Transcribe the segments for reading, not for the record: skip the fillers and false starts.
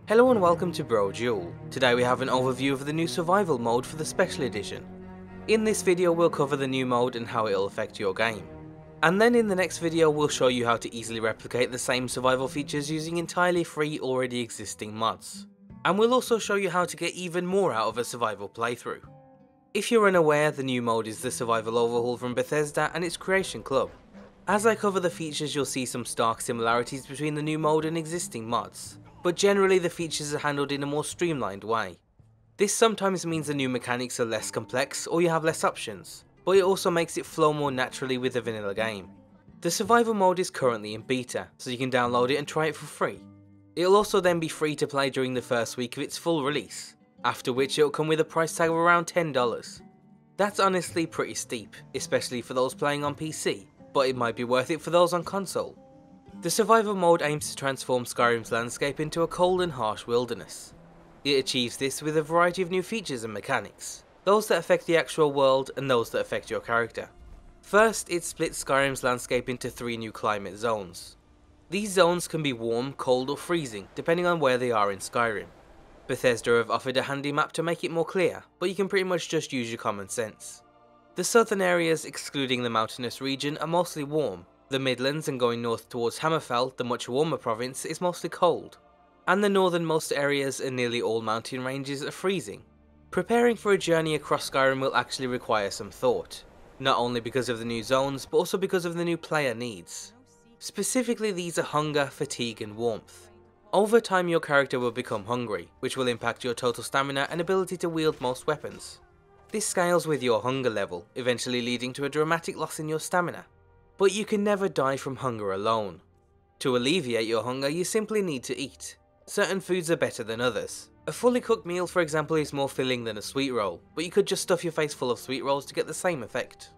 Hello and welcome to Brodual. Today we have an overview of the new survival mode for the special edition. In this video we'll cover the new mode and how it'll affect your game. And then in the next video we'll show you how to easily replicate the same survival features using entirely free already existing mods. And we'll also show you how to get even more out of a survival playthrough. If you're unaware, the new mode is the Survival Overhaul from Bethesda and its creation club. As I cover the features you'll see some stark similarities between the new mode and existing mods, but generally the features are handled in a more streamlined way. This sometimes means the new mechanics are less complex or you have less options, but it also makes it flow more naturally with the vanilla game. The survival mode is currently in beta, so you can download it and try it for free. It'll also then be free to play during the first week of its full release, after which it'll come with a price tag of around $10. That's honestly pretty steep, especially for those playing on PC, but it might be worth it for those on console. The survival mode aims to transform Skyrim's landscape into a cold and harsh wilderness. It achieves this with a variety of new features and mechanics, those that affect the actual world and those that affect your character. First, it splits Skyrim's landscape into 3 new climate zones. These zones can be warm, cold or freezing, depending on where they are in Skyrim. Bethesda have offered a handy map to make it more clear, but you can pretty much just use your common sense. The southern areas, excluding the mountainous region, are mostly warm. The Midlands and going north towards Hammerfell, the much warmer province, is mostly cold. And the northernmost areas and nearly all mountain ranges are freezing. Preparing for a journey across Skyrim will actually require some thought, not only because of the new zones, but also because of the new player needs. Specifically, these are hunger, fatigue and warmth. Over time your character will become hungry, which will impact your total stamina and ability to wield most weapons. This scales with your hunger level, eventually leading to a dramatic loss in your stamina. But you can never die from hunger alone. To alleviate your hunger you simply need to eat. Certain foods are better than others. A fully cooked meal for example is more filling than a sweet roll, but you could just stuff your face full of sweet rolls to get the same effect.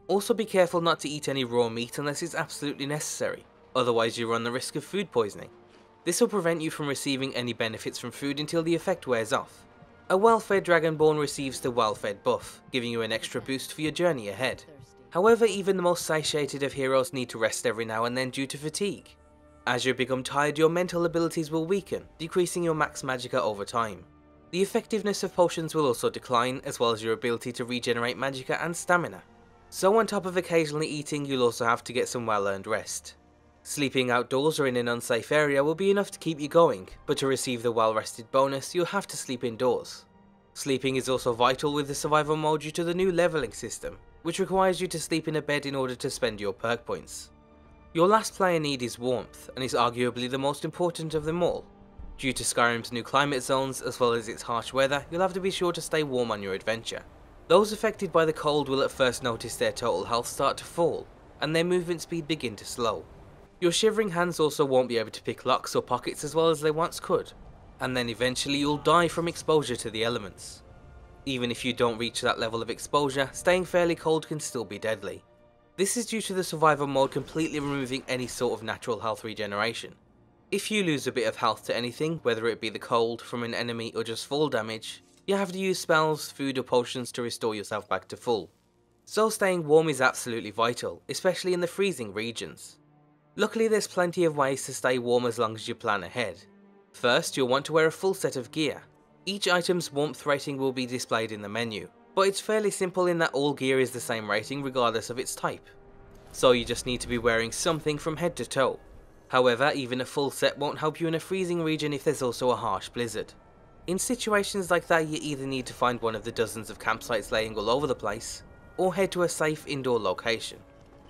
Also be careful not to eat any raw meat unless it's absolutely necessary, otherwise you run the risk of food poisoning. This will prevent you from receiving any benefits from food until the effect wears off. A well-fed Dragonborn receives the well-fed buff, giving you an extra boost for your journey ahead. However, even the most satiated of heroes need to rest every now and then due to fatigue. As you become tired, your mental abilities will weaken, decreasing your max magicka over time. The effectiveness of potions will also decline, as well as your ability to regenerate magicka and stamina. So on top of occasionally eating, you'll also have to get some well-earned rest. Sleeping outdoors or in an unsafe area will be enough to keep you going, but to receive the well-rested bonus, you'll have to sleep indoors. Sleeping is also vital with the survival mode due to the new leveling system, which requires you to sleep in a bed in order to spend your perk points. Your last player need is warmth, and is arguably the most important of them all. Due to Skyrim's new climate zones, as well as its harsh weather, you'll have to be sure to stay warm on your adventure. Those affected by the cold will at first notice their total health start to fall, and their movement speed begin to slow. Your shivering hands also won't be able to pick locks or pockets as well as they once could, and then eventually you'll die from exposure to the elements. Even if you don't reach that level of exposure, staying fairly cold can still be deadly. This is due to the survival mode completely removing any sort of natural health regeneration. If you lose a bit of health to anything, whether it be the cold, from an enemy or just fall damage, you have to use spells, food or potions to restore yourself back to full. So staying warm is absolutely vital, especially in the freezing regions. Luckily there's plenty of ways to stay warm as long as you plan ahead. First, you'll want to wear a full set of gear. Each item's warmth rating will be displayed in the menu, but it's fairly simple in that all gear is the same rating regardless of its type. So you just need to be wearing something from head to toe. However, even a full set won't help you in a freezing region if there's also a harsh blizzard. In situations like that you either need to find one of the dozens of campsites laying all over the place, or head to a safe indoor location.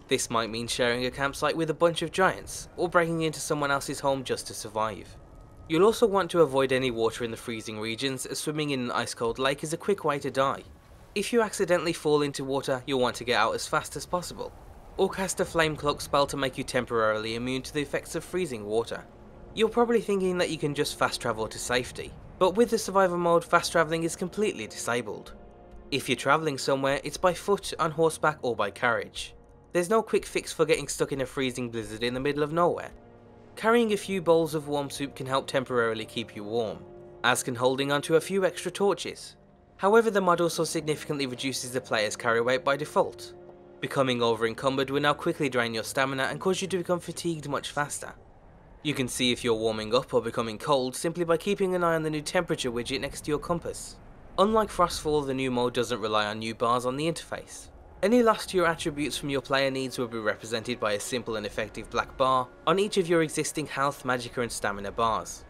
This might mean sharing a campsite with a bunch of giants, or breaking into someone else's home just to survive. You'll also want to avoid any water in the freezing regions, as swimming in an ice cold lake is a quick way to die. If you accidentally fall into water, you'll want to get out as fast as possible, or cast a flame cloak spell to make you temporarily immune to the effects of freezing water. You're probably thinking that you can just fast travel to safety, but with the survival mode fast travelling is completely disabled. If you're travelling somewhere, it's by foot, on horseback or by carriage. There's no quick fix for getting stuck in a freezing blizzard in the middle of nowhere. Carrying a few bowls of warm soup can help temporarily keep you warm, as can holding onto a few extra torches. However, the mod also significantly reduces the player's carry weight by default. Becoming over encumbered will now quickly drain your stamina and cause you to become fatigued much faster. You can see if you're warming up or becoming cold simply by keeping an eye on the new temperature widget next to your compass. Unlike Frostfall, the new mode doesn't rely on new bars on the interface. Any lost to your attributes from your player needs will be represented by a simple and effective black bar on each of your existing health, magicka and stamina bars.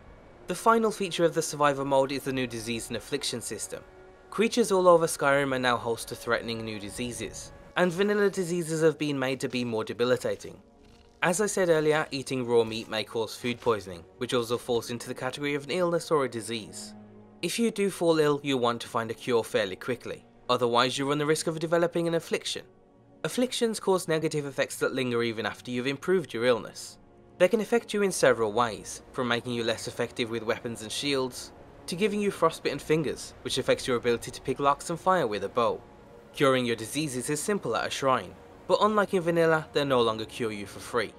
The final feature of the survival mode is the new disease and affliction system. Creatures all over Skyrim are now host to threatening new diseases, and vanilla diseases have been made to be more debilitating. As I said earlier, eating raw meat may cause food poisoning, which also falls into the category of an illness or a disease. If you do fall ill, you'll want to find a cure fairly quickly, otherwise you run the risk of developing an affliction. Afflictions cause negative effects that linger even after you've improved your illness. They can affect you in several ways, from making you less effective with weapons and shields, to giving you frostbitten fingers, which affects your ability to pick locks and fire with a bow. Curing your diseases is simple at a shrine, but unlike in vanilla, they no longer cure you for free.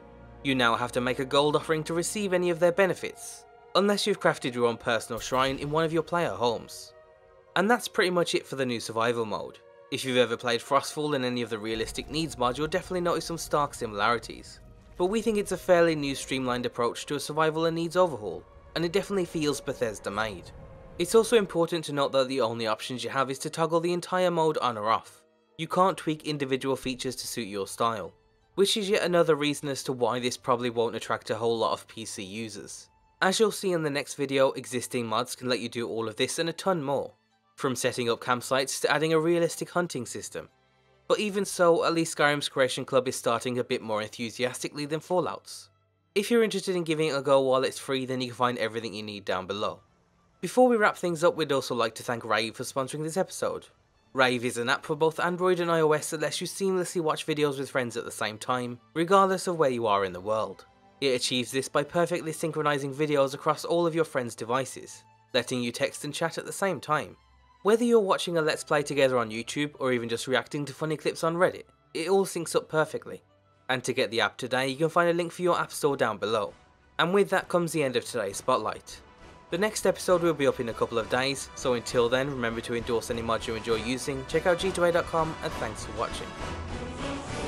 You now have to make a gold offering to receive any of their benefits, unless you've crafted your own personal shrine in one of your player homes. And that's pretty much it for the new survival mode. If you've ever played Frostfall and any of the realistic needs mods, you'll definitely notice some stark similarities. But we think it's a fairly new streamlined approach to a survival and needs overhaul, and it definitely feels Bethesda made. It's also important to note that the only options you have is to toggle the entire mode on or off. You can't tweak individual features to suit your style, which is yet another reason as to why this probably won't attract a whole lot of PC users. As you'll see in the next video, existing mods can let you do all of this and a ton more, from setting up campsites to adding a realistic hunting system. But even so, at least Skyrim's Creation Club is starting a bit more enthusiastically than Fallout's. If you're interested in giving it a go while it's free, then you can find everything you need down below. Before we wrap things up, we'd also like to thank Rave for sponsoring this episode. Rave is an app for both Android and iOS that lets you seamlessly watch videos with friends at the same time, regardless of where you are in the world. It achieves this by perfectly synchronizing videos across all of your friends' devices, letting you text and chat at the same time. Whether you're watching a Let's Play together on YouTube or even just reacting to funny clips on Reddit, it all syncs up perfectly. And to get the app today, you can find a link for your app store down below. And with that comes the end of today's Spotlight. The next episode will be up in a couple of days, so until then remember to endorse any mods you enjoy using, check out g2a.com and thanks for watching.